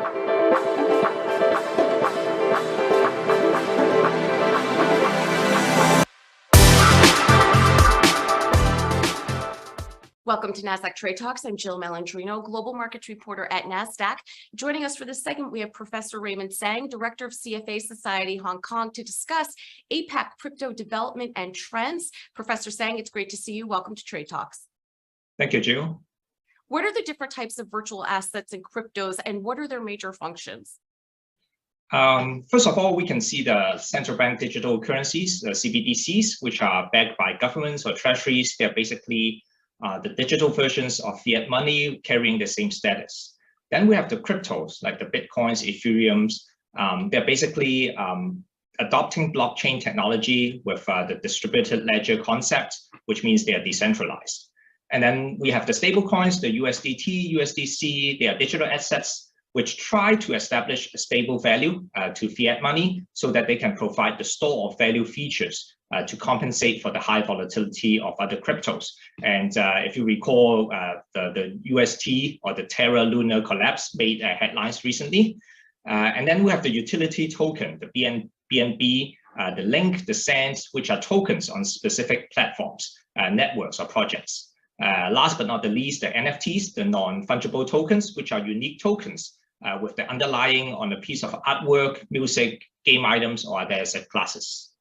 Welcome to Nasdaq Trade Talks. I'm Jill Malandrino, Global Markets Reporter at Nasdaq. Joining us for this segment, we have Professor Raymond Tsang, Director of CFA Society Hong Kong, to discuss APAC crypto development and trends. Professor Tsang, it's great to see you. Welcome to Trade Talks. Thank you, Jill. What are the different types of virtual assets and cryptos, and what are their major functions? First of all, we can see the central bank digital currencies, the CBDCs, which are backed by governments or treasuries. They're basically the digital versions of fiat money carrying the same status. Then we have the cryptos, like the Bitcoins, Ethereums. They're basically adopting blockchain technology with the distributed ledger concept, which means they are decentralized. And then we have the stable coins, the USDT, USDC. They are digital assets which try to establish a stable value to fiat money so that they can provide the store of value features to compensate for the high volatility of other cryptos. And if you recall, the UST or the Terra Lunar collapse made headlines recently. And then we have the utility token, the BNB, the Link, the Sands, which are tokens on specific platforms, networks or projects. Last but not the least, the NFTs, the non-fungible tokens, which are unique tokens with the underlying on a piece of artwork, music, game items, or other asset classes.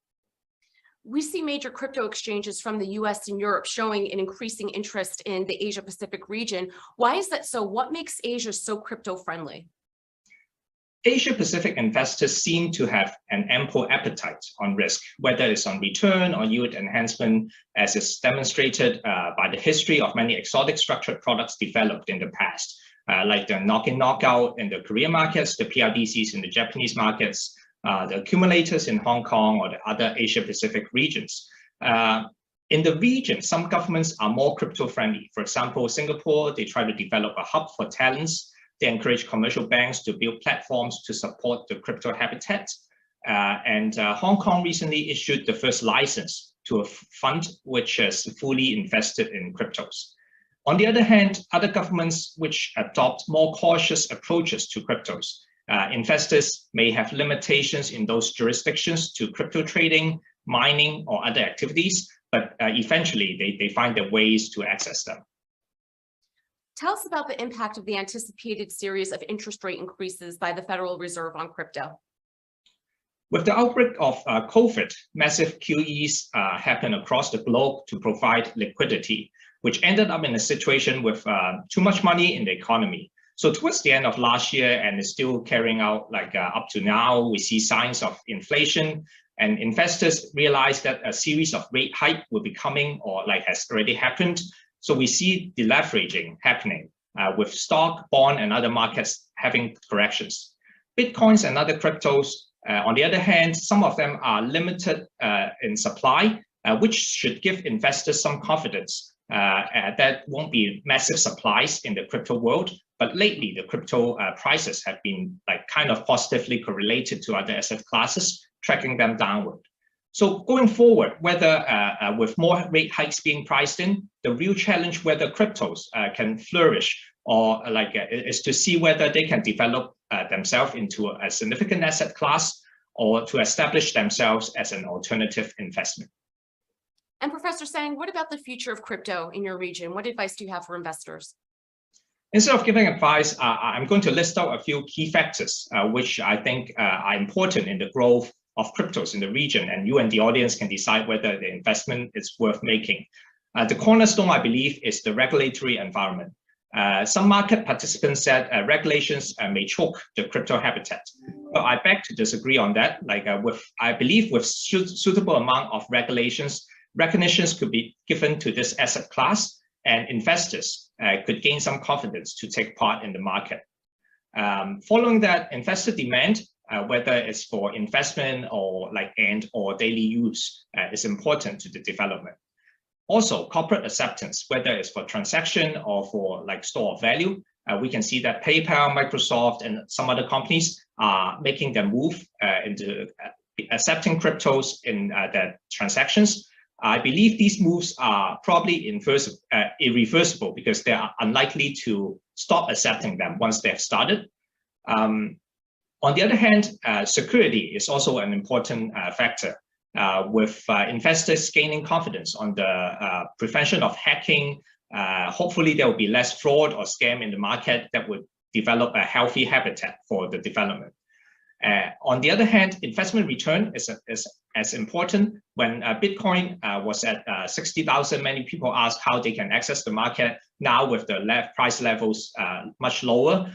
We see major crypto exchanges from the US and Europe showing an increasing interest in the Asia Pacific region. Why is that so? What makes Asia so crypto friendly? Asia Pacific investors seem to have an ample appetite on risk, whether it's on return or yield enhancement, as is demonstrated by the history of many exotic structured products developed in the past, like the knock-in knockout in the Korean markets, the PRDCs in the Japanese markets, the accumulators in Hong Kong or the other Asia Pacific regions. In the region, some governments are more crypto friendly. For example, Singapore, they try to develop a hub for talents. They encourage commercial banks to build platforms to support the crypto habitat. And Hong Kong recently issued the first license to a fund which has fully invested in cryptos. On the other hand, other governments which adopt more cautious approaches to cryptos. Investors may have limitations in those jurisdictions to crypto trading, mining, or other activities, but eventually they find their ways to access them. Tell us about the impact of the anticipated series of interest rate increases by the Federal Reserve on crypto. With the outbreak of COVID, massive QEs happened across the globe to provide liquidity, which ended up in a situation with too much money in the economy. So towards the end of last year, and is still carrying out like up to now, we see signs of inflation, and investors realize that a series of rate hike will be coming or like has already happened. So we see deleveraging happening with stock, bond, and other markets having corrections. Bitcoins and other cryptos, on the other hand, some of them are limited in supply, which should give investors some confidence that won't be massive supplies in the crypto world. But lately, the crypto prices have been like kind of positively correlated to other asset classes, tracking them downward. So going forward, whether with more rate hikes being priced in, the real challenge whether cryptos can flourish or is to see whether they can develop themselves into a significant asset class or to establish themselves as an alternative investment. And Professor Tsang, what about the future of crypto in your region? What advice do you have for investors? Instead of giving advice, I'm going to list out a few key factors which I think are important in the growth of cryptos in the region, and you and the audience can decide whether the investment is worth making. The cornerstone, I believe, is the regulatory environment. Some market participants said regulations may choke the crypto habitat. But I beg to disagree on that. I believe with suitable amount of recognitions could be given to this asset class, and investors could gain some confidence to take part in the market. Following that, investor demand, whether it's for investment or or daily use, is important to the development. Also, corporate acceptance, whether it's for transaction or for store of value, we can see that PayPal, Microsoft, and some other companies are making their move into accepting cryptos in their transactions. I believe these moves are probably irreversible because they are unlikely to stop accepting them once they have started. On the other hand, security is also an important factor, with investors gaining confidence on the prevention of hacking. Hopefully, there will be less fraud or scam in the market that would develop a healthy habitat for the development. On the other hand, investment return is as important. When Bitcoin was at 60,000, many people asked how they can access the market. Now with the price levels much lower,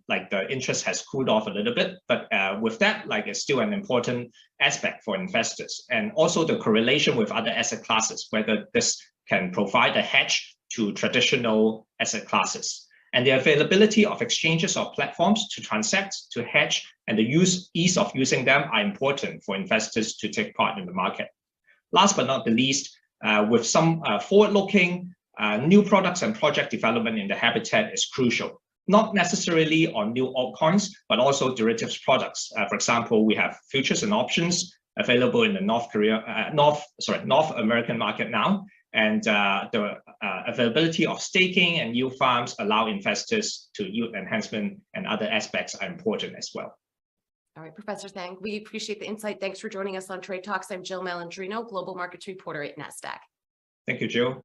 like the interest has cooled off a little bit, but with that, like it's still an important aspect for investors. And also the correlation with other asset classes, whether this can provide a hedge to traditional asset classes. And the availability of exchanges or platforms to transact, to hedge, and the ease of using them are important for investors to take part in the market. Last but not the least, with some forward-looking new products and project development in the habitat is crucial. Not necessarily on new altcoins, but also derivatives products. For example, we have futures and options available in the North American market now. And the availability of staking and yield farms allow investors to yield enhancement, and other aspects are important as well. All right, Professor Tsang, we appreciate the insight. Thanks for joining us on Trade Talks. I'm Jill Malandrino, Global Markets Reporter at Nasdaq. Thank you, Jill.